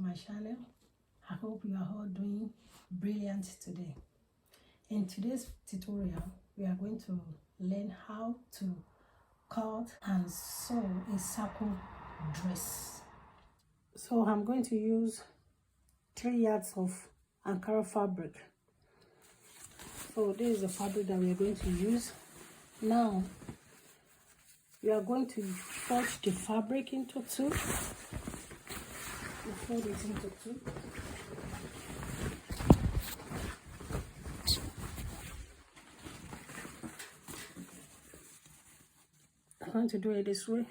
my channel. I hope you are all doing brilliant today. In today's tutorial, we are going to learn how to cut and sew a circle dress. So I'm going to use 3 yards of Ankara fabric. So this is the fabric that we are going to use. Now we are going to fold the fabric into two. We fold it into two. I'm going to do it this way.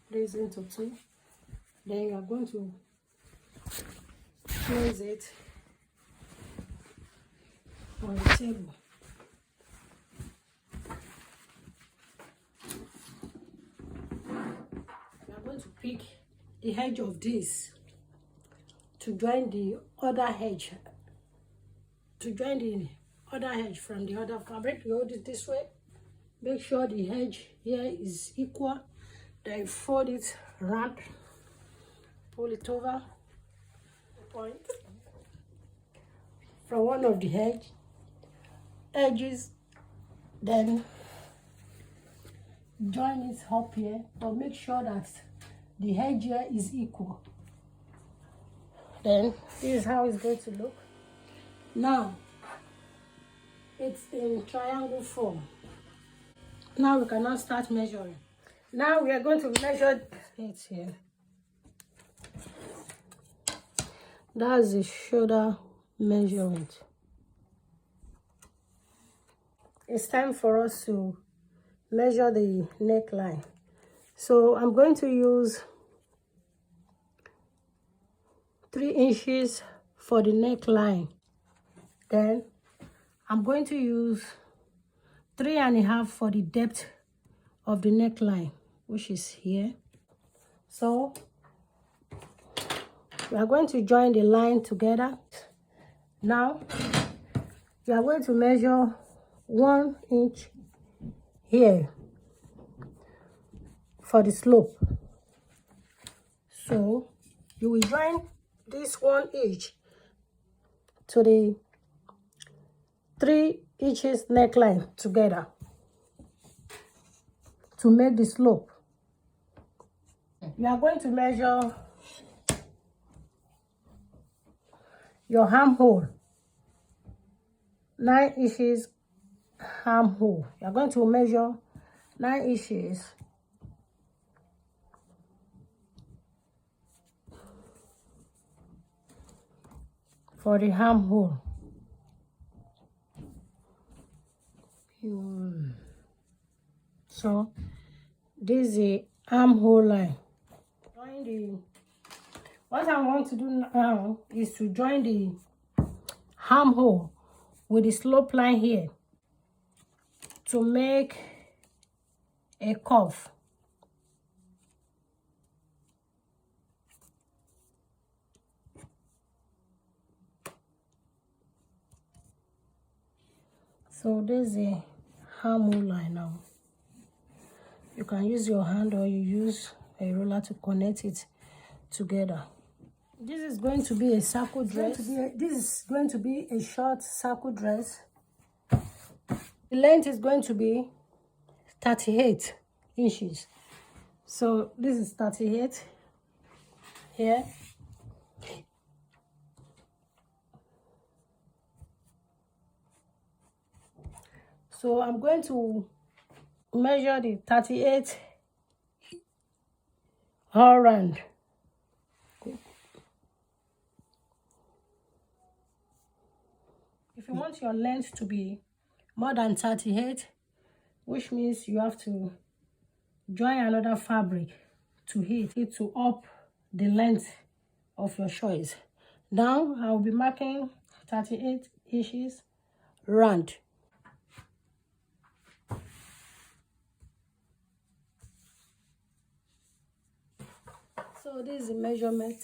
This into two. Then you are going to place it on the table. You are going to pick the edge of this to join the other edge. To join the other edge from the other fabric, you hold it this way. Make sure the edge here is equal. Then fold it round, pull it over the point from one of the edges, then join it up here, but make sure that the edge here is equal. Then this is how it's going to look. Now it's in triangle form. Now we can now start measuring. Now we are going to measure it here. That's the shoulder measurement. It's time for us to measure the neckline. So I'm going to use 3 inches for the neckline. Then I'm going to use 3.5 for the depth of the neckline, which is here. So we are going to join the line together. Now we are going to measure 1 inch here for the slope. So you will join this 1 inch to the 3 inches neckline together to make the slope. You are going to measure your armhole, 9 inches armhole. You are going to measure 9 inches for the armhole. So this is the armhole line. What I want to do now is to join the armhole with the slope line here to make a curve. So this is the armhole line now. You can use your hand or you use a roller to connect it together. This is going to be a circle dress. This is going to be a short circle dress. The length is going to be 38 inches. So this is 38 here. So I'm going to measure the 38 all round. If you want your length to be more than 38, which means you have to join another fabric to hit it to up the length of your choice. Now I will be marking 38 inches round. So this is the measurement.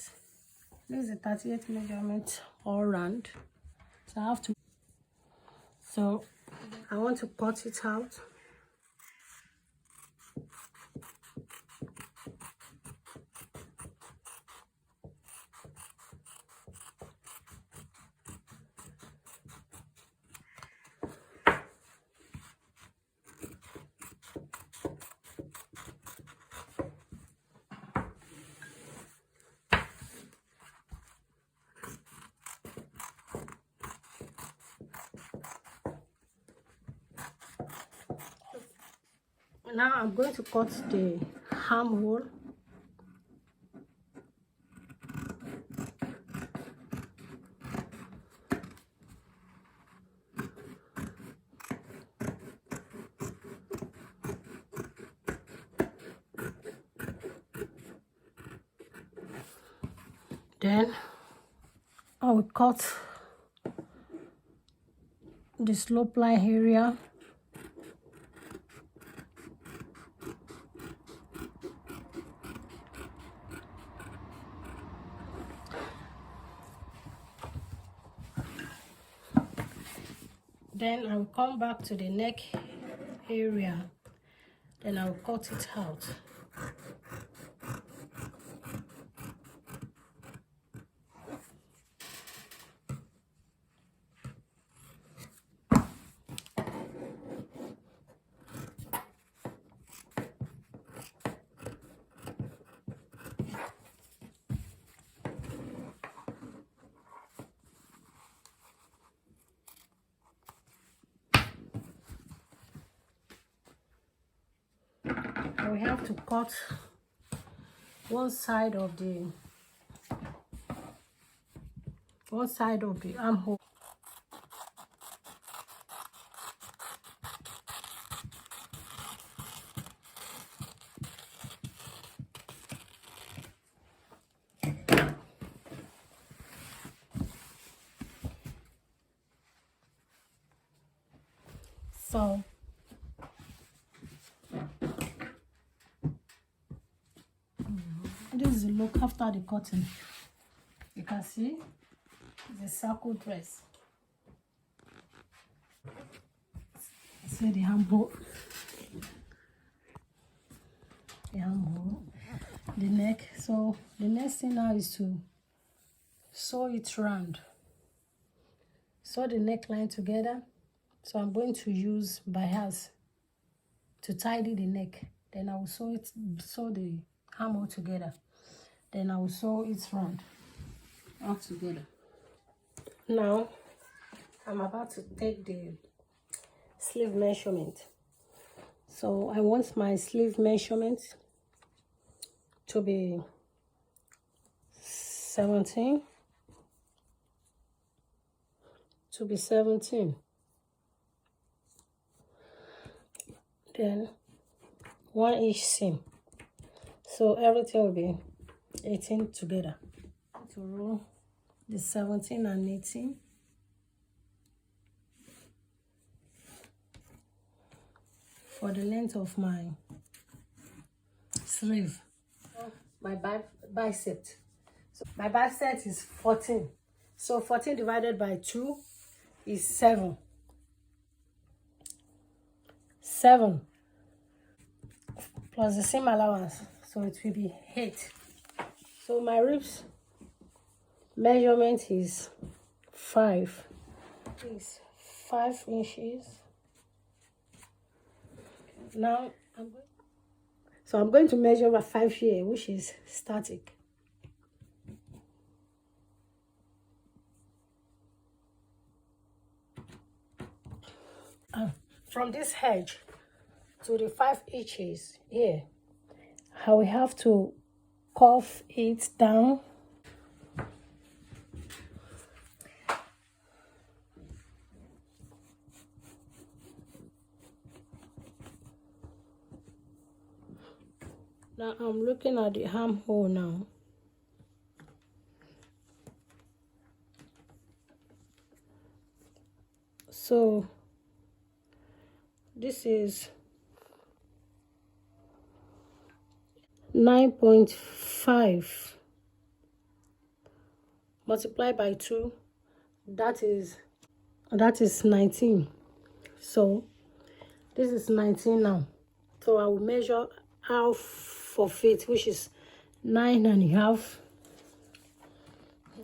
This is the 38 measurement all round. So I have to So I want to cut it out. Now I'm going to cut the armhole. Then I will cut the slope line area. Then I will come back to the neck area. Then I will cut it out. We have to cut one side of the armhole. So this is the look after the cutting. You can see it's a circle dress. See the armhole, the neck. So the next thing now is to sew it round. Sew the neckline together. So I'm going to use bias to tidy the neck. Then I will sew the armhole together. Then I will sew it round all together. Now I'm about to take the sleeve measurement. So I want my sleeve measurement to be 17. Then 1 each seam. So everything will be 18 together. To roll the 17 and 18. For the length of my sleeve. My bicep. So my bicep is 14. So 14 divided by 2 is 7. 7 plus the seam allowance. So it will be 8. So my ribs measurement is 5. Is 5 inches. Now I'm going to measure my 5 here, which is static. From this edge to the 5 inches here, I will have to curve it down. Now I'm looking at the armhole now. So this is 9.5 multiplied by 2, that is 19. So this is 19 now. So I will measure half for feet, which is 9.5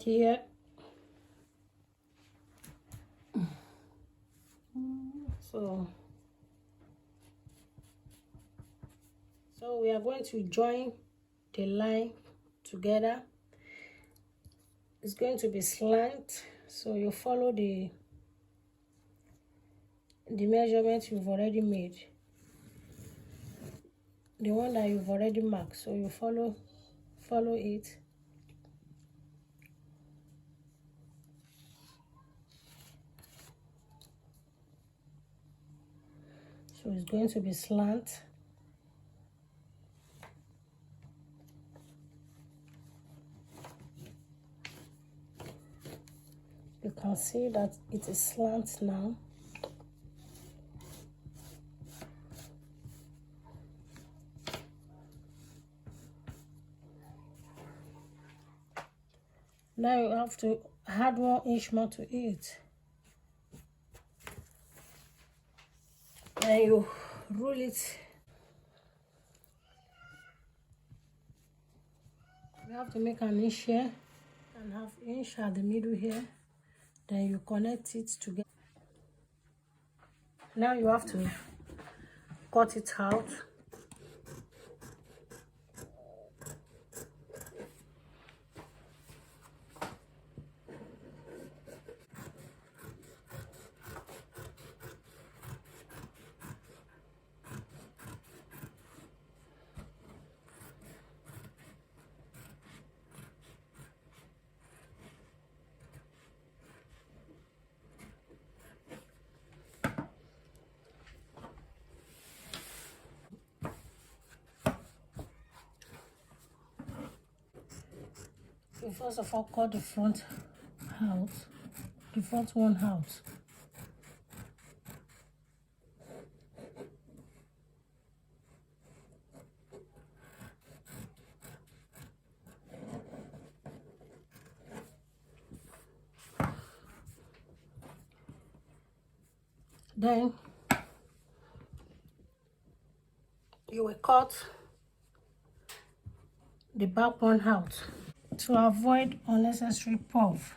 here. So we are going to join the line together. It's going to be slant, so you follow the measurement you've already made, the one that you've already marked. So you follow it. So it's going to be slant. You can see that it is slant now. Now you have to add 1 inch more to it. And you roll it. You have to make an inch here and 1/2 inch at the middle here. Then you connect it together. Now you have to cut it out. You first of all cut the front out, the front one out. Then you will cut the back one out to avoid unnecessary puff.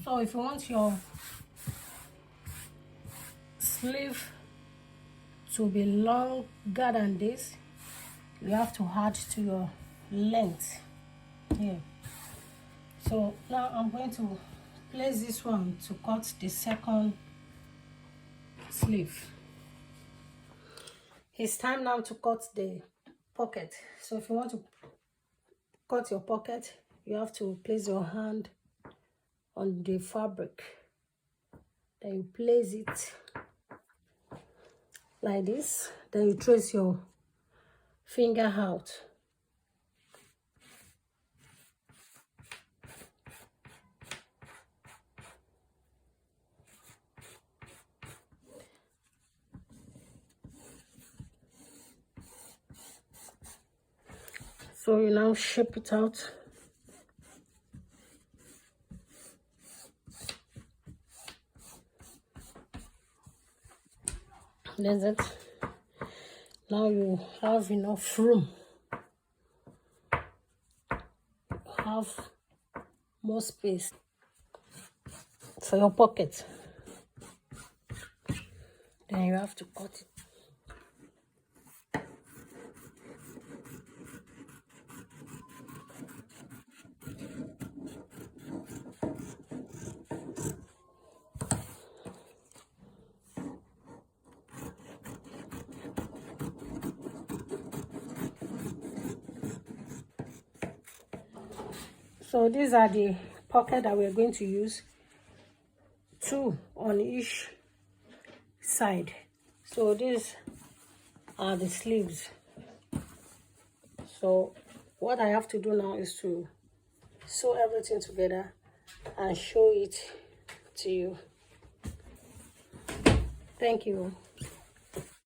So if you want your sleeve to be longer than this, you have to add to your length here. So now I'm going to place this one to cut the second sleeve. It's time now to cut the pocket. So if you want to cut your pocket, you have to place your hand on the fabric. Then you place it like this. Then you trace your finger out. So you now shape it out. That's it. Now you have enough room. Have more space for your pocket. Then you have to cut it. So these are the pocket that we're going to use, 2 on each side. So these are the sleeves. So what I have to do now is to sew everything together and show it to you. Thank you.